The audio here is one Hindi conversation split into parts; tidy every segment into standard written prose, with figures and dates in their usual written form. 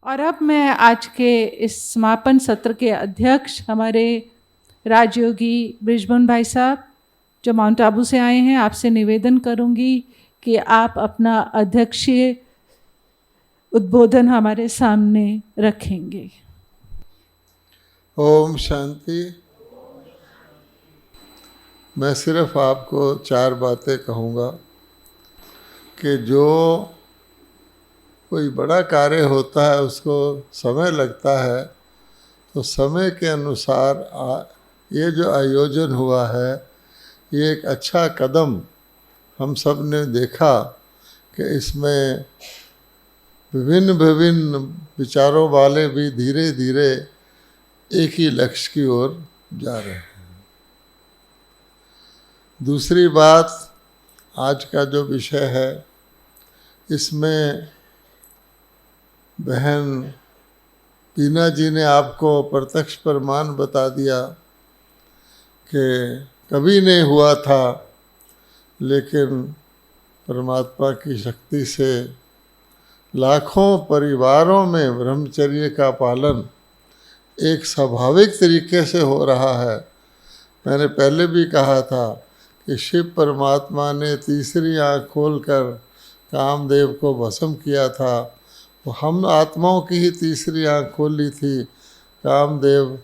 और अब मैं आज के इस समापन सत्र के अध्यक्ष हमारे राजयोगी बृजमोहन भाई साहब जो माउंट आबू से आए हैं, आपसे निवेदन करूंगी कि आप अपना अध्यक्षीय उद्बोधन हमारे सामने रखेंगे। ओम शांति। मैं सिर्फ आपको 4 बातें कहूँगा कि जो कोई बड़ा कार्य होता है उसको समय लगता है, तो समय के अनुसार ये जो आयोजन हुआ है ये एक अच्छा कदम हम सब ने देखा कि इसमें विभिन्न विभिन्न विचारों वाले भी धीरे धीरे एक ही लक्ष्य की ओर जा रहे हैं। दूसरी बात, आज का जो विषय है इसमें बहन बीना जी ने आपको प्रत्यक्ष प्रमाण बता दिया कि कभी नहीं हुआ था, लेकिन परमात्मा की शक्ति से लाखों परिवारों में ब्रह्मचर्य का पालन एक स्वाभाविक तरीके से हो रहा है। मैंने पहले भी कहा था कि शिव परमात्मा ने तीसरी आँख खोलकर कामदेव को भस्म किया था, तो हम आत्माओं की ही तीसरी आँख खोली थी, कामदेव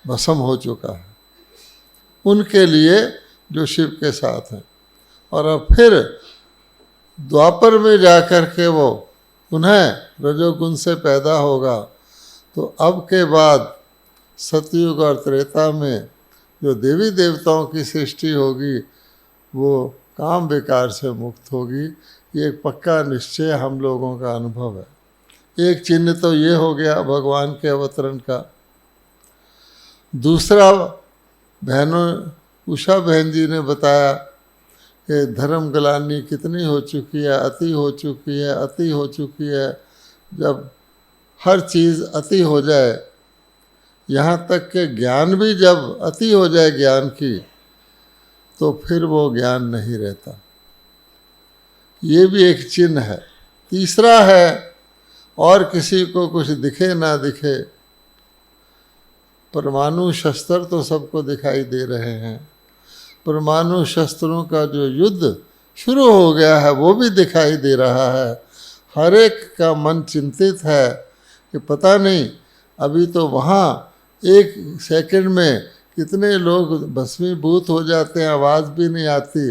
भस्म हो चुका है उनके लिए जो शिव के साथ हैं। और अब फिर द्वापर में जाकर के वो पुनः रजोगुण से पैदा होगा, तो अब के बाद सतयुग और त्रेता में जो देवी देवताओं की सृष्टि होगी वो काम विकार से मुक्त होगी। ये एक पक्का निश्चय हम लोगों का अनुभव है। एक चिन्ह तो ये हो गया भगवान के अवतरण का। दूसरा, बहनों उषा बहन जी ने बताया कि धर्म ग्लानि कितनी हो चुकी है, अति हो चुकी है, अति हो चुकी है। जब हर चीज़ अति हो जाए, यहाँ तक कि ज्ञान भी जब अति हो जाए ज्ञान की, तो फिर वो ज्ञान नहीं रहता। ये भी एक चिन्ह है। तीसरा है, और किसी को कुछ दिखे ना दिखे, परमाणु शस्त्र तो सबको दिखाई दे रहे हैं, परमाणु शस्त्रों का जो युद्ध शुरू हो गया है वो भी दिखाई दे रहा है। हर एक का मन चिंतित है कि पता नहीं अभी तो वहाँ एक सेकंड में कितने लोग भस्मीभूत हो जाते हैं, आवाज़ भी नहीं आती,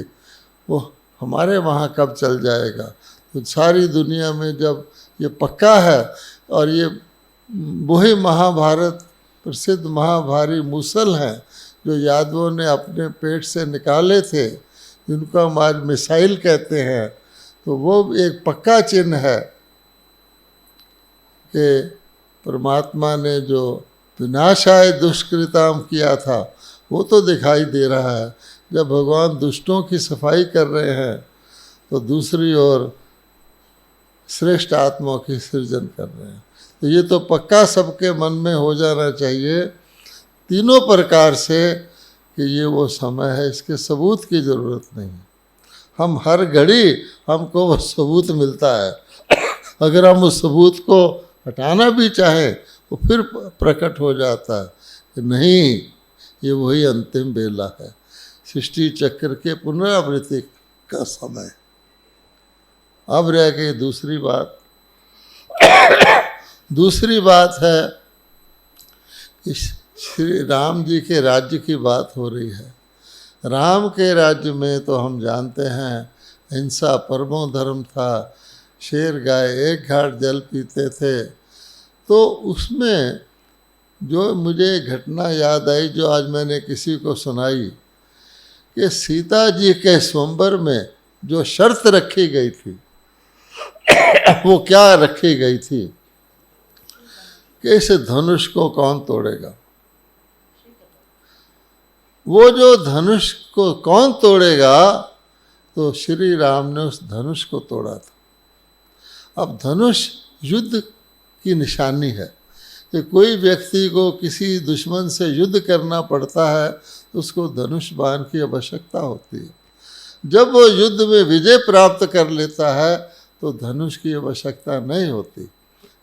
वो हमारे वहाँ कब चल जाएगा। तो सारी दुनिया में जब ये पक्का है, और ये वही महाभारत प्रसिद्ध महाभारी मूसल हैं जो यादवों ने अपने पेट से निकाले थे, जिनको हम आज मिसाइल कहते हैं, तो वो एक पक्का चिन्ह है कि परमात्मा ने जो विनाशाय दुष्कृताम किया था वो तो दिखाई दे रहा है। जब भगवान दुष्टों की सफाई कर रहे हैं तो दूसरी ओर श्रेष्ठ आत्माओं की सृजन कर रहे हैं। तो ये तो पक्का सबके मन में हो जाना चाहिए तीनों प्रकार से कि ये वो समय है, इसके सबूत की ज़रूरत नहीं। हम हर घड़ी हमको वो सबूत मिलता है। अगर हम उस सबूत को हटाना भी चाहें तो फिर प्रकट हो जाता है कि नहीं, ये वही अंतिम बेला है, सृष्टि चक्र के पुनरावृत्ति का समय। अब रह गई दूसरी बात। दूसरी बात है कि श्री राम जी के राज्य की बात हो रही है। राम के राज्य में तो हम जानते हैं हिंसा परमो धर्म था, शेर गाय एक घाट जल पीते थे। तो उसमें जो मुझे घटना याद आई, जो आज मैंने किसी को सुनाई, कि सीता जी के स्वयंवर में जो शर्त रखी गई थी वो क्या रखी गई थी कि इस धनुष को कौन तोड़ेगा। वो जो धनुष को कौन तोड़ेगा, तो श्री राम ने उस धनुष को तोड़ा था। अब धनुष युद्ध की निशानी है कि कोई व्यक्ति को किसी दुश्मन से युद्ध करना पड़ता है तो उसको धनुष बाण की आवश्यकता होती है। जब वो युद्ध में विजय प्राप्त कर लेता है तो धनुष की आवश्यकता नहीं होती।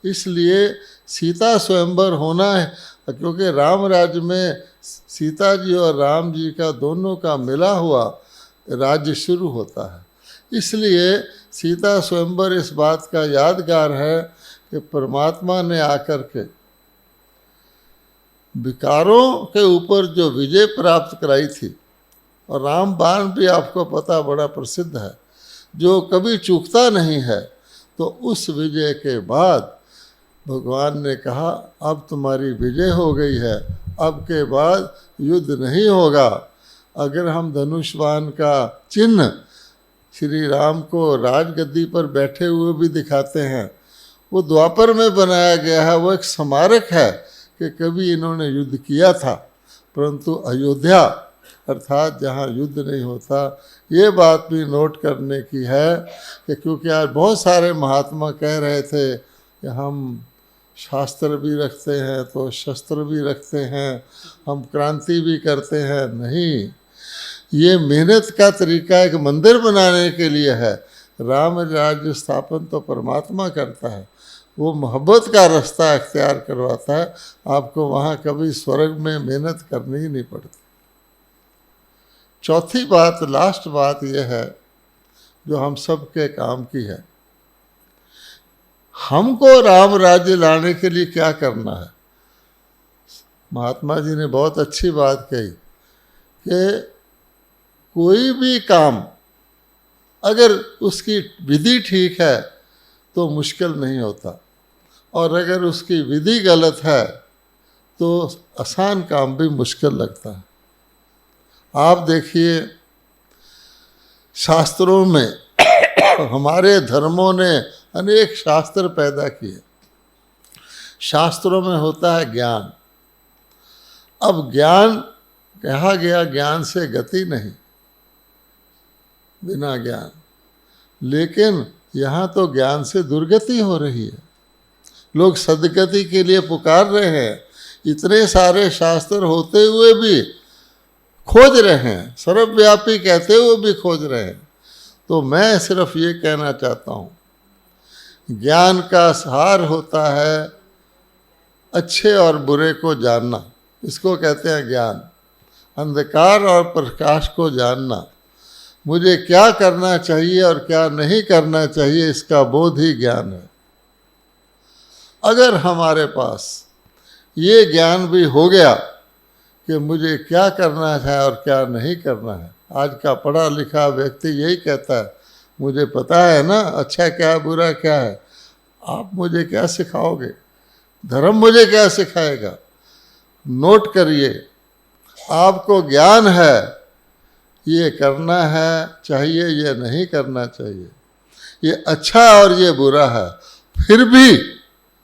इसलिए सीता स्वयंवर होना है, क्योंकि राम राज्य में सीता जी और राम जी का दोनों का मिला हुआ राज्य शुरू होता है। इसलिए सीता स्वयंवर इस बात का यादगार है कि परमात्मा ने आकर के विकारों के ऊपर जो विजय प्राप्त कराई थी, और रामबाण भी आपको पता बड़ा प्रसिद्ध है, जो कभी चूकता नहीं है। तो उस विजय के बाद भगवान ने कहा अब तुम्हारी विजय हो गई है, अब के बाद युद्ध नहीं होगा। अगर हम धनुष्वान का चिन्ह श्री राम को राजगद्दी पर बैठे हुए भी दिखाते हैं, वो द्वापर में बनाया गया है, वो एक स्मारक है कि कभी इन्होंने युद्ध किया था। परंतु अयोध्या अर्थात जहाँ युद्ध नहीं होता, ये बात भी नोट करने की है कि क्योंकि आज बहुत सारे महात्मा कह रहे थे कि हम शास्त्र भी रखते हैं तो शस्त्र भी रखते हैं, हम क्रांति भी करते हैं। नहीं, ये मेहनत का तरीका एक मंदिर बनाने के लिए है। राम राज्य स्थापन तो परमात्मा करता है, वो मोहब्बत का रास्ता अख्तियार करवाता है। आपको वहाँ कभी स्वर्ग में मेहनत करनी ही नहीं पड़ती। चौथी बात, लास्ट बात यह है जो हम सब के काम की है, हमको राम राज्य लाने के लिए क्या करना है। महात्मा जी ने बहुत अच्छी बात कही कि कोई भी काम अगर उसकी विधि ठीक है तो मुश्किल नहीं होता, और अगर उसकी विधि गलत है तो आसान काम भी मुश्किल लगता है। आप देखिए शास्त्रों में हमारे धर्मों ने अनेक शास्त्र पैदा किए। शास्त्रों में होता है ज्ञान। अब ज्ञान कहा गया, ज्ञान से गति नहीं, बिना ज्ञान। लेकिन यहाँ तो ज्ञान से दुर्गति हो रही है। लोग सदगति के लिए पुकार रहे हैं, इतने सारे शास्त्र होते हुए भी खोज रहे हैं, सर्वव्यापी कहते हुए भी खोज रहे हैं। तो मैं सिर्फ ये कहना चाहता हूँ, ज्ञान का सार होता है अच्छे और बुरे को जानना, इसको कहते हैं ज्ञान। अंधकार और प्रकाश को जानना, मुझे क्या करना चाहिए और क्या नहीं करना चाहिए, इसका बोध ही ज्ञान है। अगर हमारे पास ये ज्ञान भी हो गया कि मुझे क्या करना है और क्या नहीं करना है, आज का पढ़ा लिखा व्यक्ति यही कहता है, मुझे पता है ना अच्छा क्या है बुरा क्या है, आप मुझे क्या सिखाओगे, धर्म मुझे क्या सिखाएगा। नोट करिए, आपको ज्ञान है, ये करना है चाहिए, ये नहीं करना चाहिए, ये अच्छा और ये बुरा है। फिर भी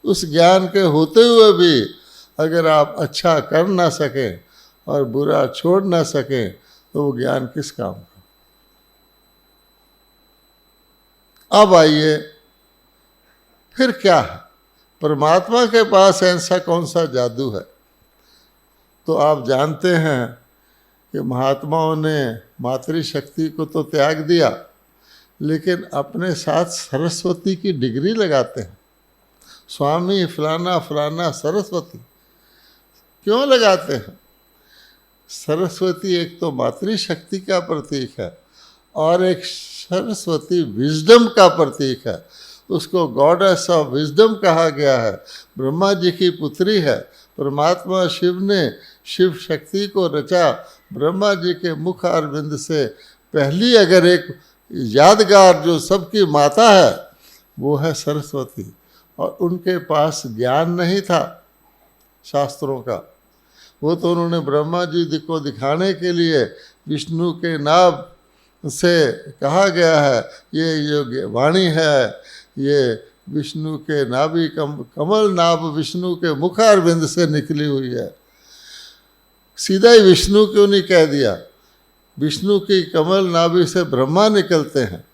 उस ज्ञान के होते हुए भी अगर आप अच्छा कर ना सकें और बुरा छोड़ ना सकें तो वो ज्ञान किस काम का। अब आइए, फिर क्या है, परमात्मा के पास ऐसा कौन सा जादू है। तो आप जानते हैं कि महात्माओं ने मातृशक्ति को तो त्याग दिया, लेकिन अपने साथ सरस्वती की डिग्री लगाते हैं। स्वामी फलाना फलाना सरस्वती क्यों लगाते हैं। सरस्वती एक तो मातृशक्ति का प्रतीक है और एक सरस्वती विजडम का प्रतीक है। उसको गॉडेस ऑफ विजडम कहा गया है। ब्रह्मा जी की पुत्री है। परमात्मा शिव ने शिव शक्ति को रचा। ब्रह्मा जी के मुख अरविंद से पहली अगर एक यादगार जो सबकी माता है वो है सरस्वती, और उनके पास ज्ञान नहीं था शास्त्रों का। वो तो उन्होंने ब्रह्मा जी को दिखाने के लिए विष्णु के नाभ से कहा गया है, ये जो वाणी है ये विष्णु के नाभि कमल नाभ विष्णु के मुखारविंद से निकली हुई है। सीधा ही विष्णु क्यों नहीं कह दिया। विष्णु की कमल नाभि से ब्रह्मा निकलते हैं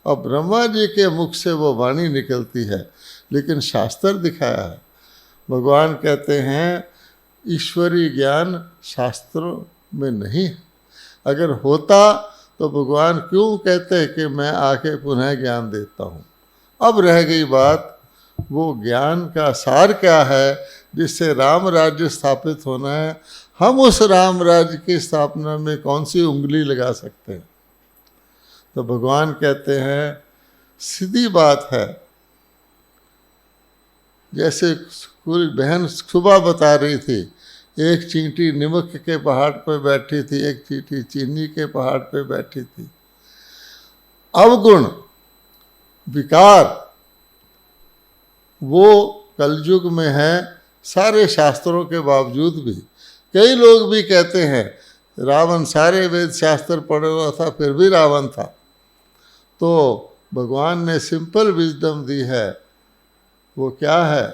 और ब्रह्मा जी के मुख से वो वाणी निकलती है। लेकिन शास्त्र दिखाया है, भगवान कहते हैं ईश्वरीय ज्ञान शास्त्रों में नहीं है। अगर होता तो भगवान क्यों कहते हैं कि मैं आके पुनः ज्ञान देता हूँ। अब रह गई बात वो ज्ञान का सार क्या है जिससे राम राज्य स्थापित होना है, हम उस राम राज्य की स्थापना में कौन सी उंगली लगा सकते हैं। तो भगवान कहते हैं सीधी बात है, जैसे पूरी बहन सुबह बता रही थी, एक चींटी नमक के पहाड़ पर बैठी थी, एक चींटी चीनी के पहाड़ पर बैठी थी। अवगुण विकार वो कलयुग में है, सारे शास्त्रों के बावजूद भी। कई लोग भी कहते हैं रावण सारे वेद शास्त्र पढ़ रहा था फिर भी रावण था। तो भगवान ने सिंपल विजडम दी है, वो क्या है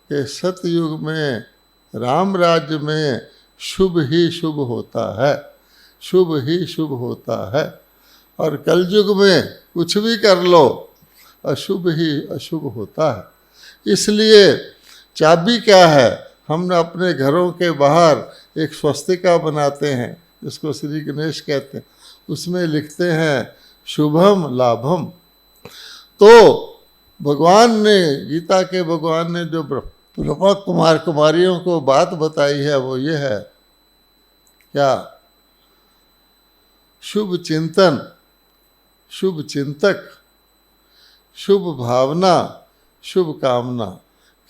कि सतयुग में राम राज्य में शुभ ही शुभ होता है, शुभ ही शुभ होता है, और कलयुग में कुछ भी कर लो अशुभ ही अशुभ होता है। इसलिए चाबी क्या है, हम अपने घरों के बाहर एक स्वस्तिका बनाते हैं जिसको श्री गणेश कहते हैं, उसमें लिखते हैं शुभम लाभम। तो भगवान ने, गीता के भगवान ने जो ब्रह्मा कुमार कुमारियों को बात बताई है वो ये है, क्या? शुभ चिंतन, शुभ चिंतक, शुभ भावना, शुभ कामना।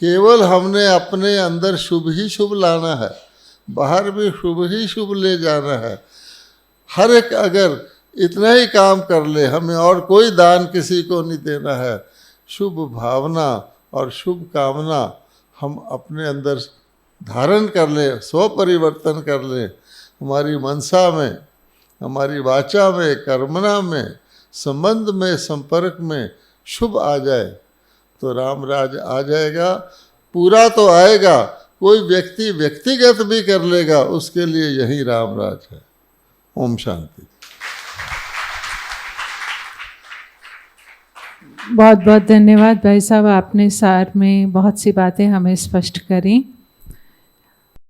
केवल हमने अपने अंदर शुभ ही शुभ लाना है, बाहर भी शुभ ही शुभ ले जाना है। हर एक अगर इतना ही काम कर ले, हमें और कोई दान किसी को नहीं देना है, शुभ भावना और शुभ कामना हम अपने अंदर धारण कर ले, स्व परिवर्तन कर ले, हमारी मनसा में, हमारी वाचा में, कर्मना में, संबंध में, संपर्क में शुभ आ जाए तो राम राज आ जाएगा। पूरा तो आएगा, कोई व्यक्ति व्यक्तिगत भी कर लेगा, उसके लिए यही राम राज है। ओम शांति। बहुत बहुत धन्यवाद भाई साहब, आपने सार में बहुत सी बातें हमें स्पष्ट करी।